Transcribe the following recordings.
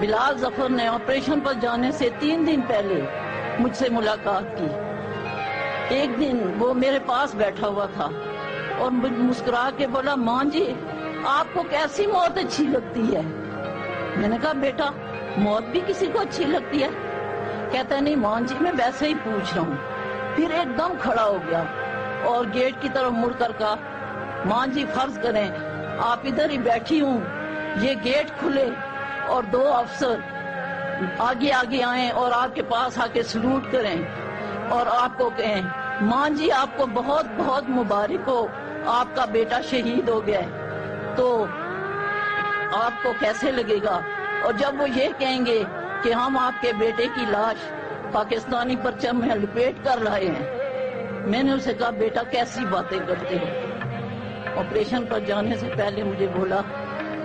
بلال ظفر نے آپریشن پر جانے سے 3 دن پہلے مجھ سے ملاقات کی۔ ایک دن وہ میرے پاس بیٹھا ہوا تھا اور مسکرا کے بولا، ماں جی آپ کو کیسی موت اچھی لگتی ہے؟ میں نے کہا بیٹا موت بھی کسی کو اچھی لگتی ہے؟ کہتا ہے نہیں ماں جی میں ویسے ہی پوچھ رہا ہوں۔ پھر ایک دم کھڑا ہو گیا اور گیٹ کی طرف مڑ کر کہا، ماں جی فرض کریں آپ ادھر ہی بیٹھی ہوں، یہ گیٹ کھلے اور 2 افسر آگے آگے آئیں اور آپ کے پاس آ کے سلوٹ کریں اور آپ کو کہیں ماں جی آپ کو بہت بہت مبارک ہو، آپ کا بیٹا شہید ہو گیا ہے، تو آپ کو کیسے لگے گا؟ اور جب وہ یہ کہیں گے کہ ہم آپ کے بیٹے کی لاش پاکستانی پرچم میں لپیٹ کر رہے ہیں، میں نے اسے کہا بیٹا کیسی باتیں کرتے ہو؟ آپریشن پر جانے سے پہلے مجھے بولا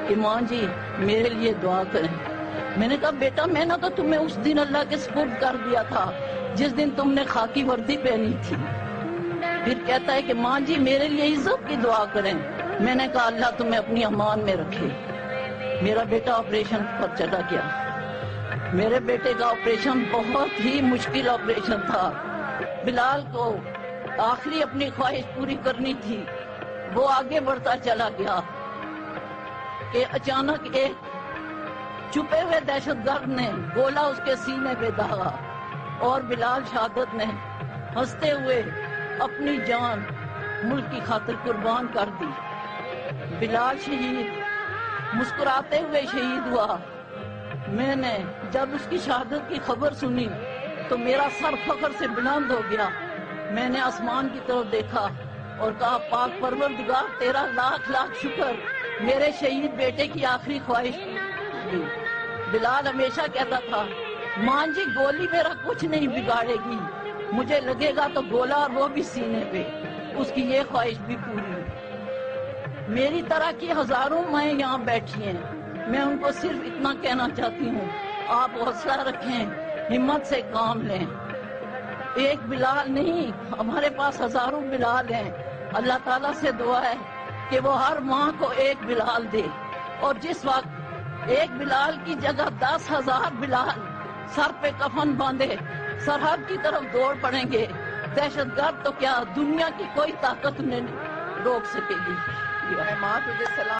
کہ ماں جی میرے لیے دعا کریں۔ میں نے کہا بیٹا میں نے تو تمہیں اس دن اللہ کے سپرد کر دیا تھا جس دن تم نے خاکی وردی پہنی تھی۔ پھر کہتا ہے کہ ماں جی میرے لیے عزت کی دعا کریں۔ میں نے کہا اللہ تمہیں اپنی امان میں رکھے۔ میرا بیٹا آپریشن پر چلا گیا۔ میرے بیٹے کا آپریشن بہت ہی مشکل آپریشن تھا۔ بلال کو آخری اپنی خواہش پوری کرنی تھی، وہ آگے بڑھتا چلا گیا کہ اچانک ایک چھپے ہوئے دہشت گرد نے گولا اس کے سینے پہ داغا اور بلال شہادت نے ہنستے ہوئے اپنی جان ملک کی خاطر قربان کر دی۔ بلال شہید مسکراتے ہوئے شہید ہوا۔ میں نے جب اس کی شہادت کی خبر سنی تو میرا سر فخر سے بلند ہو گیا۔ میں نے آسمان کی طرف دیکھا اور کہا پاک پروردگار تیرا لاکھ لاکھ شکر، میرے شہید بیٹے کی آخری خواہش کی۔ بلال ہمیشہ کہتا تھا ماں جی گولی میرا کچھ نہیں بگاڑے گی، مجھے لگے گا تو گولا اور وہ بھی سینے پہ۔ اس کی یہ خواہش بھی پوری ہوئی۔ میری طرح کی ہزاروں مائیں یہاں بیٹھی ہیں، میں ان کو صرف اتنا کہنا چاہتی ہوں آپ حوصلہ رکھیں، ہمت سے کام لیں۔ ایک بلال نہیں، ہمارے پاس ہزاروں بلال ہیں۔ اللہ تعالیٰ سے دعا ہے کہ وہ ہر ماں کو ایک بلال دے، اور جس وقت ایک بلال کی جگہ 10,000 بلال سر پہ کفن باندھے سرحد کی طرف دوڑ پڑیں گے، دہشت گرد تو کیا دنیا کی کوئی طاقت انہیں روک سکے گی۔ ماں تجھے سلام۔